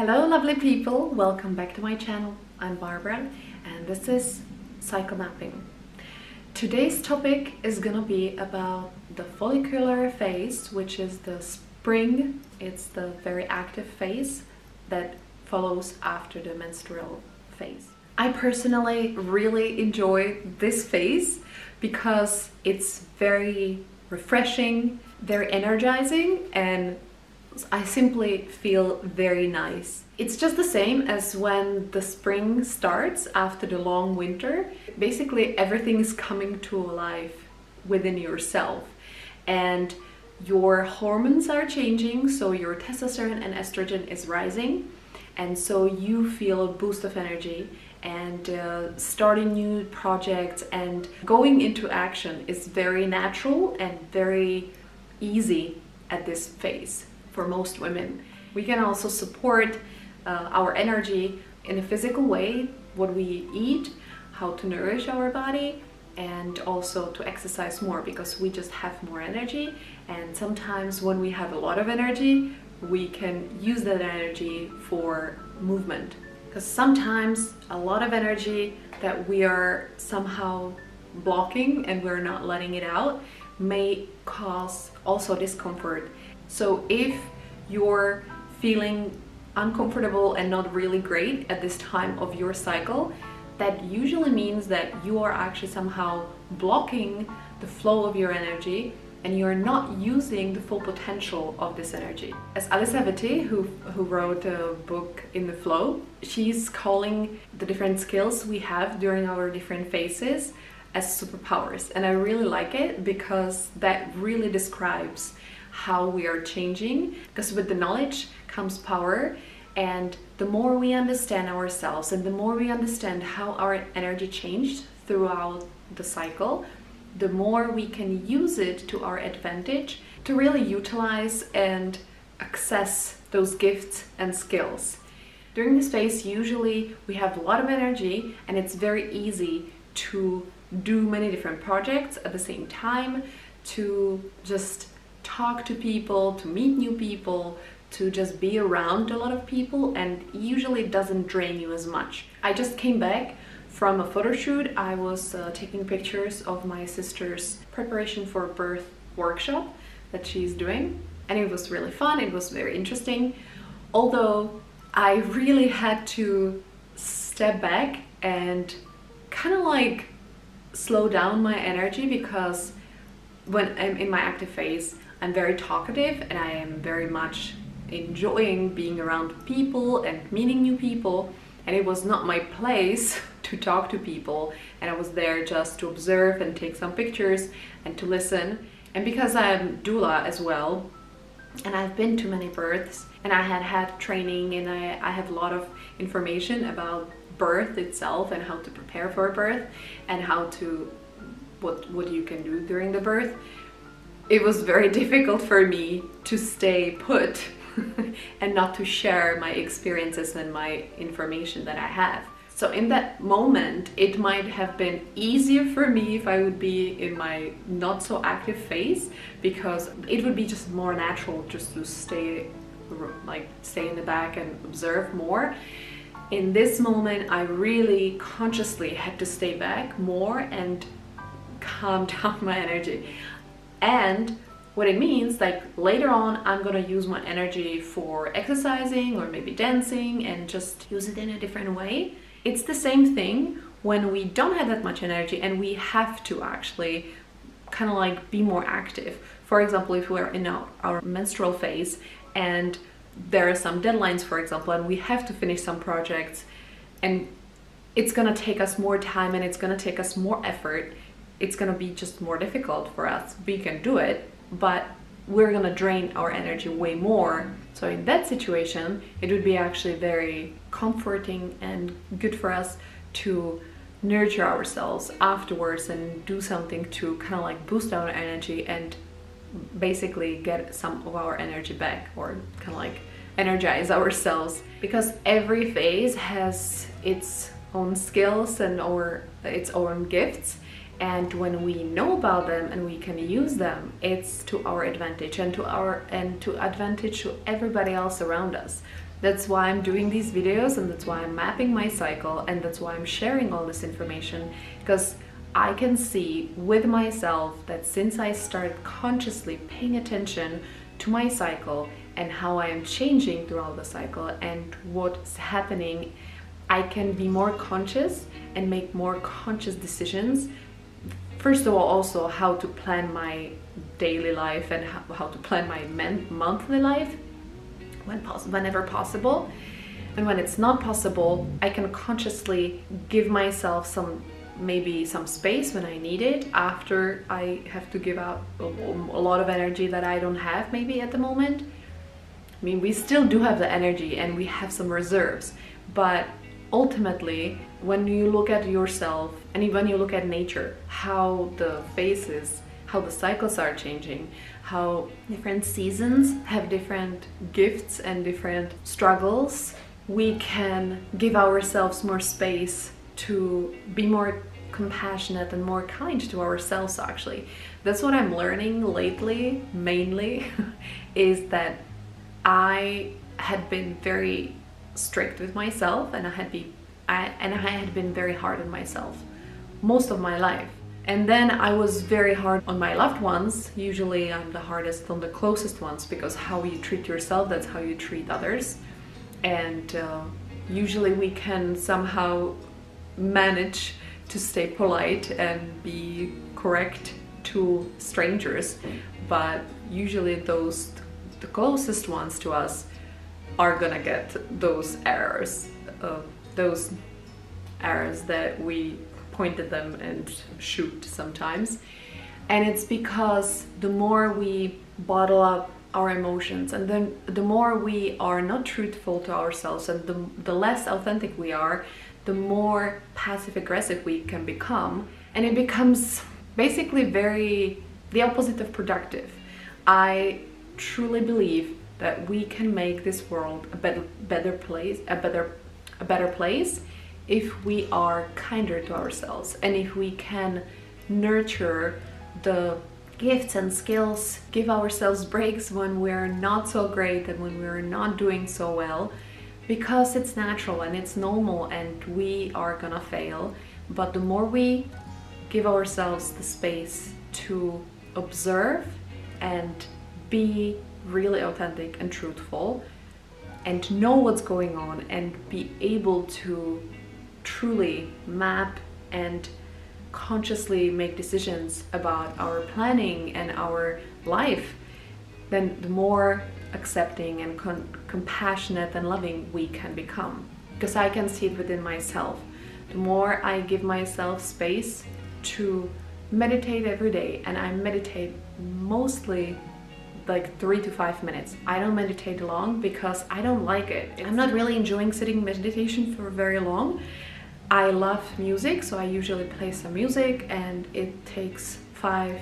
Hello lovely people, welcome back to my channel. I'm Barbara and this is cycle mapping. Today's topic is gonna be about the follicular phase, which is the spring. It's the very active phase that follows after the menstrual phase. I personally really enjoy this phase because it's very refreshing, very energizing, and I simply feel very nice. It's just the same as when the spring starts after the long winter. Basically everything is coming to life within yourself and your hormones are changing, so your testosterone and estrogen is rising, and so you feel a boost of energy, and starting new projects and going into action is very natural and very easy at this phase. For most women, we can also support our energy in a physical way, what we eat, how to nourish our body, and also to exercise more, because we just have more energy. And sometimes when we have a lot of energy, we can use that energy for movement, because sometimes a lot of energy that we are somehow blocking and we're not letting it out may cause also discomfort. So if you're feeling uncomfortable and not really great at this time of your cycle, that usually means that you are actually somehow blocking the flow of your energy and you're not using the full potential of this energy. As Alisa Vitti, who wrote a book In the Flow, she's calling the different skills we have during our different phases as superpowers. And I really like it because that really describes how we are changing, because with the knowledge comes power, and the more we understand ourselves and the more we understand how our energy changed throughout the cycle, the more we can use it to our advantage to really utilize and access those gifts and skills. During this phase, usually we have a lot of energy and it's very easy to do many different projects at the same time, to just talk to people, to meet new people, to just be around a lot of people, and usually it doesn't drain you as much. I just came back from a photo shoot. I was taking pictures of my sister's preparation for birth workshop that she's doing, and it was really fun. It was very interesting, although I really had to step back and kind of like slow down my energy, because when I'm in my active phase, I'm very talkative and I am very much enjoying being around people and meeting new people, and it was not my place to talk to people, and I was there just to observe and take some pictures and to listen. And because I'm doula as well, and I've been to many births and I had training, and I have a lot of information about birth itself and how to prepare for a birth and how to what you can do during the birth, it was very difficult for me to stay put and not to share my experiences and my information that I have. So in that moment, it might have been easier for me if I would be in my not so active phase, because it would be just more natural just to stay in the back and observe more. In this moment, I really consciously had to stay back more and calm down my energy. And what it means, like later on, I'm gonna use my energy for exercising or maybe dancing and just use it in a different way. It's the same thing when we don't have that much energy and we have to actually kind of like be more active. For example, if we're in our menstrual phase and there are some deadlines, for example, and we have to finish some projects, and it's gonna take us more time and it's gonna take us more effort. It's gonna be just more difficult for us. We can do it, but we're gonna drain our energy way more. So in that situation, it would be actually very comforting and good for us to nurture ourselves afterwards and do something to kind of like boost our energy and basically get some of our energy back, or kind of like energize ourselves, because every phase has its own skills and or its own gifts. And when we know about them and we can use them, it's to our advantage and to advantage to everybody else around us. That's why I'm doing these videos, and that's why I'm mapping my cycle, and that's why I'm sharing all this information, because I can see with myself that since I started consciously paying attention to my cycle and how I am changing throughout the cycle and what's happening, I can be more conscious and make more conscious decisions. First of all, also how to plan my daily life and how to plan my monthly life whenever possible. And when it's not possible, I can consciously give myself maybe some space when I need it, after I have to give out a lot of energy that I don't have maybe at the moment. I mean, we still do have the energy and we have some reserves, but ultimately, when you look at yourself and when you look at nature, how the phases, how the cycles are changing, how different seasons have different gifts and different struggles, we can give ourselves more space to be more compassionate and more kind to ourselves. Actually, that's what I'm learning lately, mainly, is that I had been very strict with myself, and I had been very hard on myself most of my life. And then I was very hard on my loved ones. Usually I'm the hardest on the closest ones, because how you treat yourself, that's how you treat others. And usually we can somehow manage to stay polite and be correct to strangers, but usually the closest ones to us are gonna get those errors that we point at them and shoot sometimes. And it's because the more we bottle up our emotions, and then the more we are not truthful to ourselves, and the less authentic we are, the more passive-aggressive we can become, and it becomes basically the opposite of productive. I truly believe that we can make this world a better place if we are kinder to ourselves, and if we can nurture the gifts and skills, give ourselves breaks when we're not so great and when we're not doing so well, because it's natural and it's normal and we are gonna fail. But the more we give ourselves the space to observe and be really authentic and truthful and know what's going on and be able to truly map and consciously make decisions about our planning and our life, then the more accepting and compassionate and loving we can become. Because I can see it within myself. The more I give myself space to meditate every day, and I meditate mostly like 3 to 5 minutes. I don't meditate long because I don't like it. I'm not really enjoying sitting meditation for very long. I love music, so I usually play some music and it takes 5,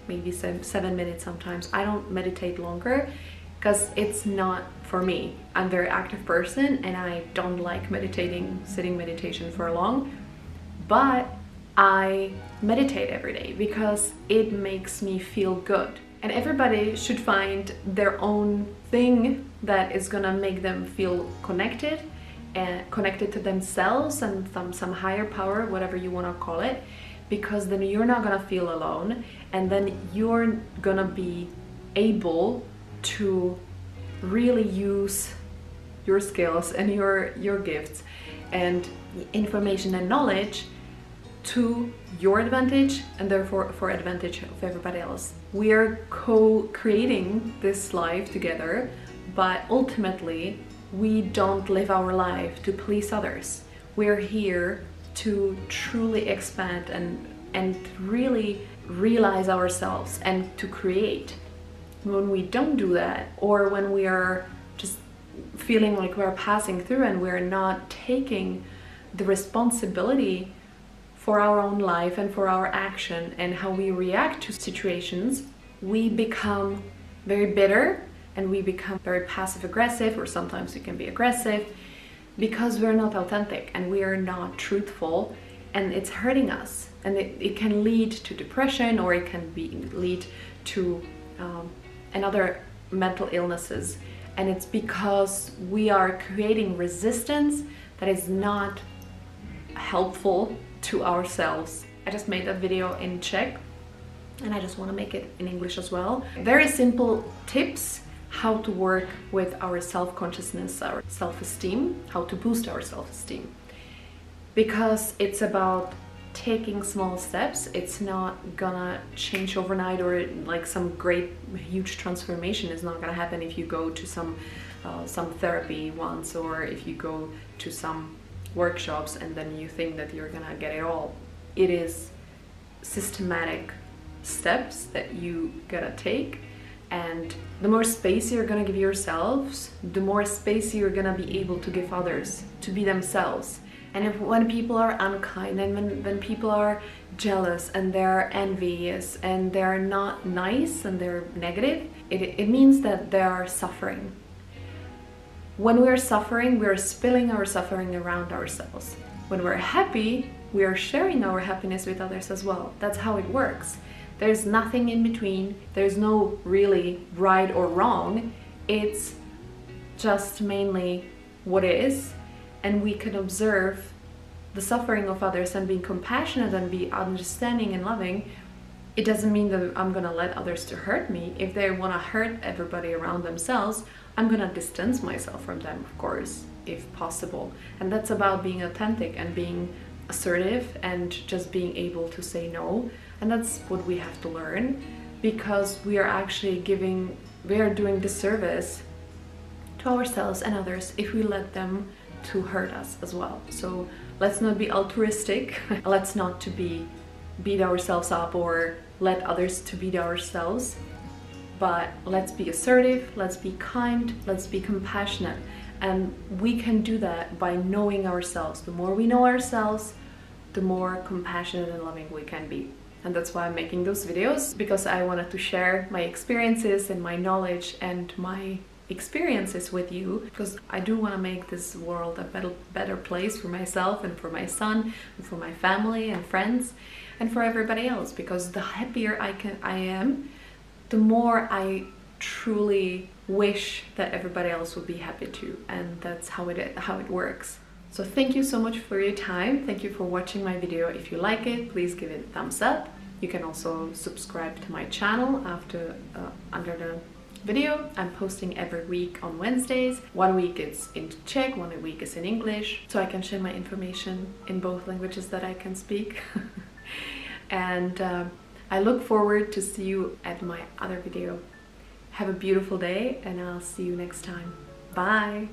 maybe 7 minutes sometimes. I don't meditate longer because it's not for me. I'm a very active person and I don't like sitting meditation for long, but I meditate every day because it makes me feel good. And everybody should find their own thing that is gonna make them feel connected and connected to themselves and some higher power, whatever you want to call it, because then you're not gonna feel alone, and then you're gonna be able to really use your skills and your gifts and information and knowledge to your advantage, and therefore for advantage of everybody else. We are co-creating this life together, but ultimately we don't live our life to please others. We're here to truly expand and really realize ourselves and to create. When we don't do that, or when we are just feeling like we're passing through and we're not taking the responsibility for our own life and for our action and how we react to situations, we become very bitter and we become very passive-aggressive, or sometimes we can be aggressive, because we're not authentic and we are not truthful, and it's hurting us. And it can lead to depression, or it can lead to another mental illnesses. and it's because we are creating resistance that is not helpful to ourselves. I just made that video in Czech and I just want to make it in English as well. Very simple tips how to work with our self-consciousness, our self-esteem, how to boost our self-esteem. Because it's about taking small steps. It's not gonna change overnight, or like some great huge transformation is not gonna happen if you go to some therapy once, or if you go to some workshops and then you think that you're gonna get it all. It is systematic steps that you gotta take, and the more space you're gonna give yourselves, the more space you're gonna be able to give others to be themselves. And when people are unkind, and when people are jealous and they're envious and they're not nice and they're negative, it means that they are suffering. When we're suffering, we're spilling our suffering around ourselves. When we're happy, we are sharing our happiness with others as well. That's how it works. There's nothing in between. There's no really right or wrong. It's just mainly what is. And we can observe the suffering of others and be compassionate and be understanding and loving. It doesn't mean that I'm gonna let others to hurt me. If they wanna hurt everybody around themselves, I'm gonna distance myself from them, of course, if possible. And that's about being authentic and being assertive and just being able to say no. And that's what we have to learn, because we are doing disservice to ourselves and others if we let them to hurt us as well. So let's not be altruistic. Let's not to beat ourselves up or let others to beat ourselves, but let's be assertive, let's be kind, let's be compassionate. And we can do that by knowing ourselves. The more we know ourselves, the more compassionate and loving we can be. And that's why I'm making those videos, because I wanted to share my experiences and my knowledge and my experiences with you, because I do want to make this world a better place for myself and for my son and for my family and friends and for everybody else. Because the happier I am, the more I truly wish that everybody else would be happy too, and that's how it works. So thank you so much for your time. Thank you for watching my video. If you like it, please give it a thumbs up. You can also subscribe to my channel under the video. I'm posting every week on Wednesdays. One week it's in Czech, one week is in English, so I can share my information in both languages that I can speak. And I look forward to see you at my other video. Have a beautiful day, and I'll see you next time. Bye!